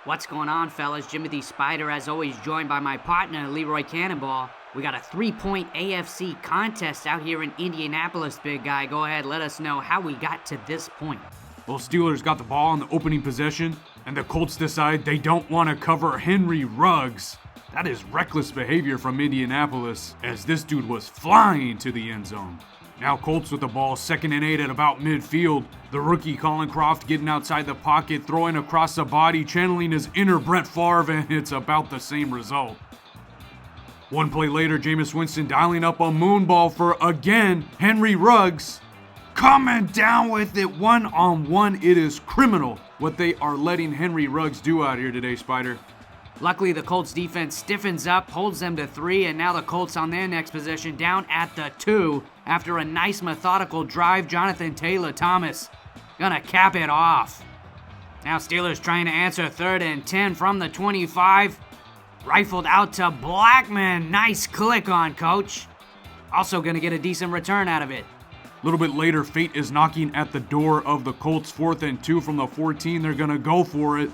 What's going on, fellas? Jimothy Spyder, as always, joined by my partner, LeRoy Cannonball. We got a 3-point AFC contest out here in Indianapolis, big guy. Go ahead, let us know how we got to this point. Well, Steelers got the ball on the opening possession, and the Colts decide they don't want to cover Henry Ruggs. That is reckless behavior from Indianapolis, as this dude was flying to the end zone. Now Colts with the ball, 2nd and 8 at about midfield. The rookie Colin Croft getting outside the pocket, throwing across the body, channeling his inner Brett Favre, and it's about the same result. One play later, Jameis Winston dialing up a moonball for, again, Henry Ruggs. Coming down with it one-on-one. It is criminal what they are letting Henry Ruggs do out here today, Spyder. Luckily, the Colts defense stiffens up, holds them to 3, and now the Colts on their next possession down at the 2. After a nice methodical drive, Jonathan Taylor-Thomas gonna cap it off. Now Steelers trying to answer 3rd and 10 from the 25. Rifled out to Blackman. Nice click on, coach. Also gonna get a decent return out of it. A little bit later, fate is knocking at the door of the Colts. 4th and 2 from the 14. They're gonna go for it.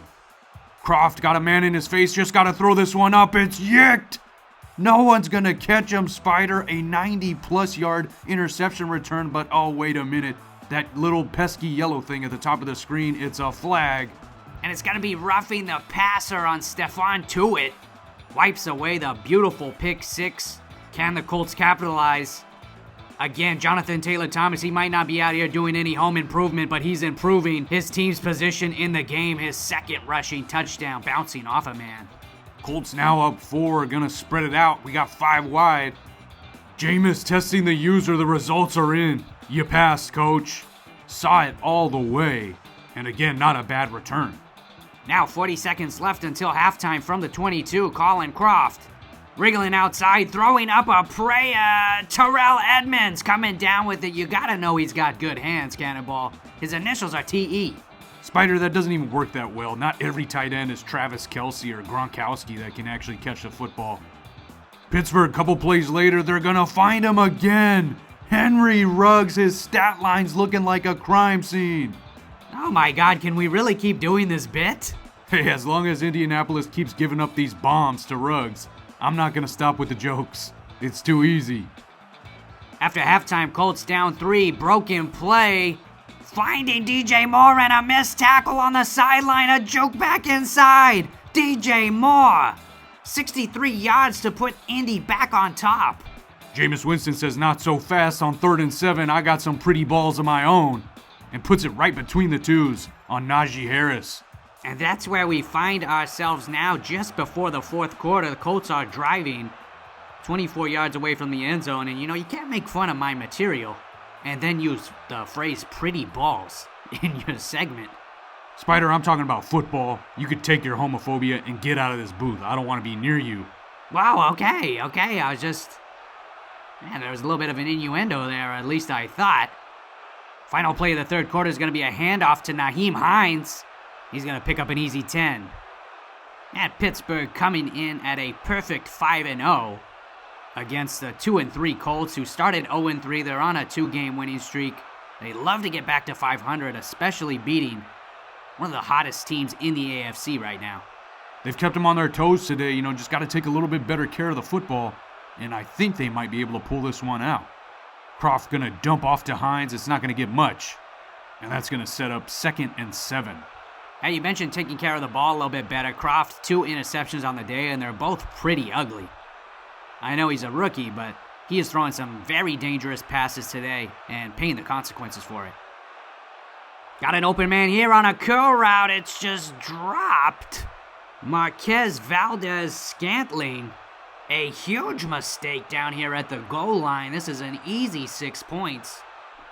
Croft got a man in his face, just gotta throw this one up. It's yicked! No one's gonna catch him, Spyder. A 90-plus yard interception return, but oh, wait a minute. That little pesky yellow thing at the top of the screen, it's a flag. And it's gonna be roughing the passer on Stephon Tuitt. Wipes away the beautiful pick 6. Can the Colts capitalize? Again, Jonathan Taylor-Thomas, he might not be out here doing any home improvement, but he's improving his team's position in the game. His 2nd rushing touchdown, bouncing off a man. Colts now up 4, gonna spread it out. We got 5 wide. Jameis testing the user, the results are in. You passed, coach. Saw it all the way. And again, not a bad return. Now 40 seconds left until halftime from the 22, Colin Croft. Wriggling outside, throwing up a prayer. Terrell Edmonds coming down with it. You gotta know he's got good hands, Cannonball. His initials are T.E. Spyder, that doesn't even work that well. Not every tight end is Travis Kelce or Gronkowski that can actually catch the football. Pittsburgh, couple plays later, they're gonna find him again. Henry Ruggs, his stat line's looking like a crime scene. Oh my God, can we really keep doing this bit? Hey, as long as Indianapolis keeps giving up these bombs to Ruggs, I'm not gonna stop with the jokes. It's too easy. After halftime, Colts down 3, broken play. Finding DJ Moore and a missed tackle on the sideline, a juke back inside. DJ Moore, 63 yards to put Indy back on top. Jameis Winston says not so fast on 3rd and 7. I got some pretty balls of my own. And puts it right between the twos on Najee Harris. And that's where we find ourselves now, just before the 4th quarter. The Colts are driving 24 yards away from the end zone. And you know, you can't make fun of my material and then use the phrase pretty balls in your segment. Spyder, I'm talking about football. You could take your homophobia and get out of this booth. I don't want to be near you. Wow, okay. I was just... Man, there was a little bit of an innuendo there, or at least I thought. Final play of the 3rd quarter is going to be a handoff to Nyheim Hines. He's going to pick up an easy 10. And Pittsburgh coming in at a perfect 5-0 against the 2-3 Colts, who started 0-3. They're on a 2-game winning streak. They love to get back to 500, especially beating one of the hottest teams in the AFC right now. They've kept them on their toes today. Just got to take a little bit better care of the football. And I think they might be able to pull this one out. Croft going to dump off to Hines. It's not going to get much. And that's going to set up 2nd and 7. Hey, you mentioned taking care of the ball a little bit better. Croft, 2 interceptions on the day, and they're both pretty ugly. I know he's a rookie, but he is throwing some very dangerous passes today and paying the consequences for it. Got an open man here on a curl route. It's just dropped. Marquez Valdez-Scantling. A huge mistake down here at the goal line. This is an easy 6 points.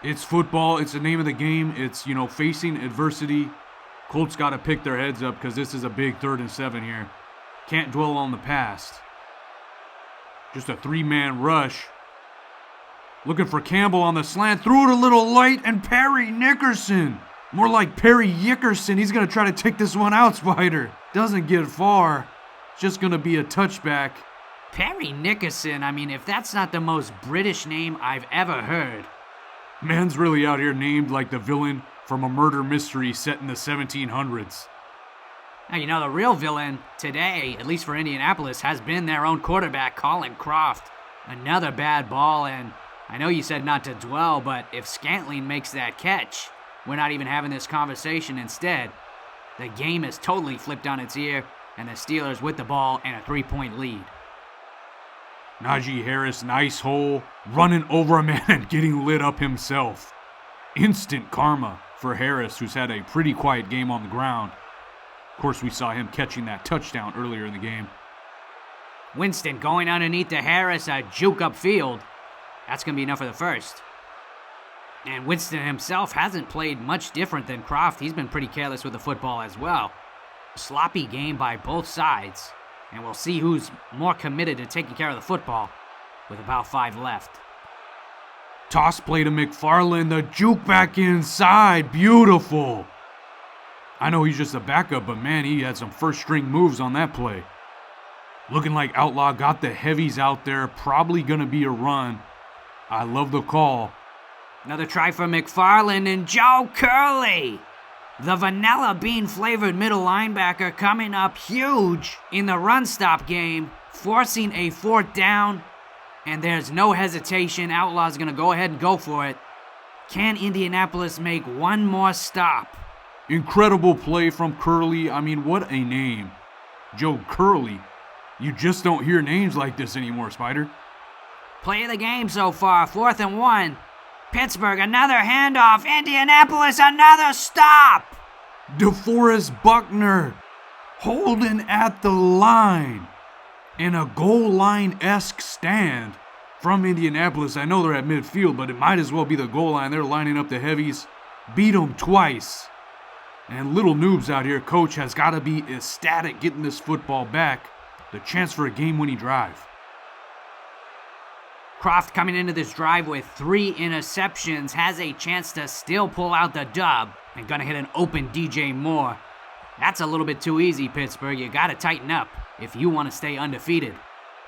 It's football. It's the name of the game. It's, facing adversity. Colts got to pick their heads up because this is a big 3rd and 7 here. Can't dwell on the past. Just a 3-man rush. Looking for Campbell on the slant. Threw it a little light, and Perry Nickerson. More like Perry Yickerson. He's going to try to take this one out, Spyder. Doesn't get far. It's just going to be a touchback. Perry Nickerson, if that's not the most British name I've ever heard. Man's really out here named like the villain from a murder mystery set in the 1700s. Now, you know, the real villain today, at least for Indianapolis, has been their own quarterback, Colin Croft. Another bad ball, and I know you said not to dwell, but if Scantling makes that catch, we're not even having this conversation. Instead, the game is totally flipped on its ear, and the Steelers with the ball and a 3-point lead. Najee Harris, nice hole, running over a man and getting lit up himself. Instant karma for Harris, who's had a pretty quiet game on the ground. Of course, we saw him catching that touchdown earlier in the game. Winston going underneath to Harris, a juke upfield. That's going to be enough for the first. And Winston himself hasn't played much different than Croft. He's been pretty careless with the football as well. Sloppy game by both sides. And we'll see who's more committed to taking care of the football with about 5 left. Toss play to McFarland, the juke back inside, beautiful. I know he's just a backup, but man, he had some first string moves on that play. Looking like Outlaw got the heavies out there, probably gonna be a run. I love the call. Another try for McFarland and Joe Curley. The vanilla bean flavored middle linebacker coming up huge in the run stop game, forcing a 4th down, and there's no hesitation. Outlaw's gonna go ahead and go for it. Can Indianapolis make one more stop? Incredible play from Curley. I mean, what a name. Joe Curley. You just don't hear names like this anymore, Spyder. Play of the game so far, 4th and 1. Pittsburgh, another handoff. Indianapolis, another stop. DeForest Buckner holding at the line in a goal line-esque stand from Indianapolis. I know they're at midfield, but it might as well be the goal line. They're lining up the heavies. Beat them twice. And little noobs out here, coach has got to be ecstatic getting this football back. The chance for a game-winning drive. Croft coming into this drive with 3 interceptions, has a chance to still pull out the dub and gonna hit an open DJ Moore. That's a little bit too easy, Pittsburgh. You gotta tighten up if you want to stay undefeated.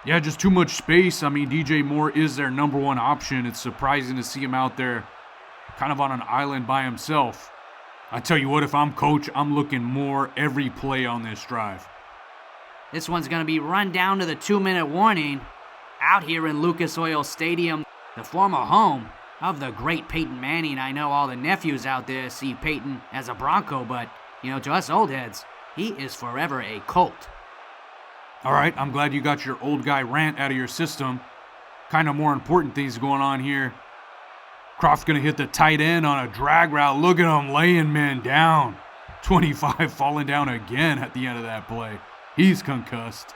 Yeah, just too much space. I mean, DJ Moore is their number 1 option. It's surprising to see him out there kind of on an island by himself. I tell you what, if I'm coach, I'm looking more every play on this drive. This one's gonna be run down to the 2-minute warning. Out here in Lucas Oil Stadium, the former home of the great Peyton Manning. I know all the nephews out there see Peyton as a Bronco, but, you know, to us old heads, he is forever a Colt. All right, I'm glad you got your old guy rant out of your system. Kind of more important things going on here. Croft's going to hit the tight end on a drag route. Look at him laying men down. 25 falling down again at the end of that play. He's concussed.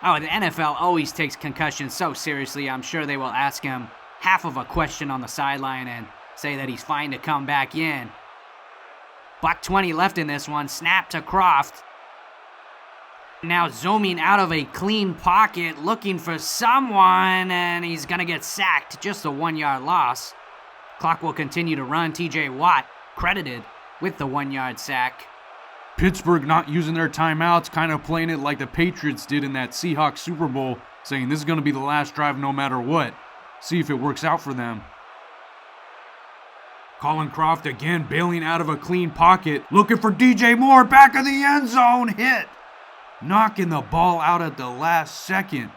Oh, the NFL always takes concussions so seriously. I'm sure they will ask him half of a question on the sideline and say that he's fine to come back in. $1:20 left in this one. Snap to Croft. Now zooming out of a clean pocket, looking for someone, and he's going to get sacked. Just a 1-yard loss. Clock will continue to run. TJ Watt credited with the 1-yard sack. Pittsburgh not using their timeouts, kind of playing it like the Patriots did in that Seahawks Super Bowl, saying this is going to be the last drive no matter what. See if it works out for them. Colin Croft again bailing out of a clean pocket, looking for DJ Moore, back of the end zone, hit. Knocking the ball out at the last second.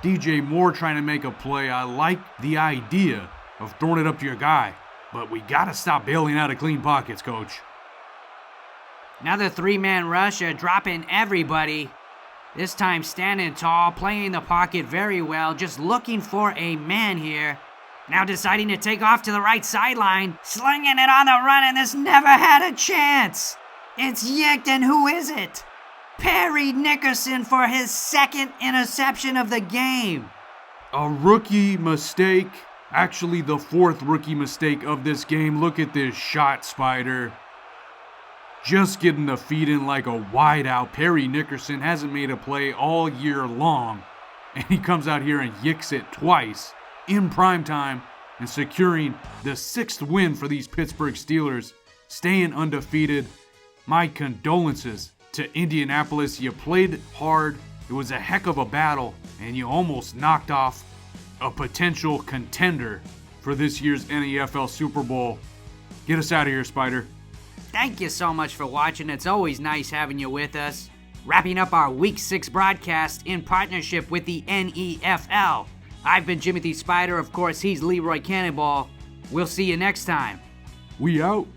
DJ Moore trying to make a play. I like the idea of throwing it up to your guy, but we got to stop bailing out of clean pockets, coach. Another 3-man rush, dropping everybody. This time standing tall, playing the pocket very well, just looking for a man here. Now deciding to take off to the right sideline, slinging it on the run, and this never had a chance. It's yicked, and who is it? Perry Nickerson for his 2nd interception of the game. A rookie mistake. Actually, the 4th rookie mistake of this game. Look at this shot, Spyder. Just getting the feet in like a wideout. Perry Nickerson hasn't made a play all year long, and he comes out here and yicks it twice in prime time and securing the 6th win for these Pittsburgh Steelers, staying undefeated. My condolences to Indianapolis. You played hard. It was a heck of a battle, and you almost knocked off a potential contender for this year's NEFL Super Bowl. Get us out of here, Spyder. thank you so much for watching. It's always nice having you with us. Wrapping up our Week 6 broadcast in partnership with the NEFL. I've been Jimothy Spyder. Of course, he's LeRoy Cannonball. We'll see you next time. We out.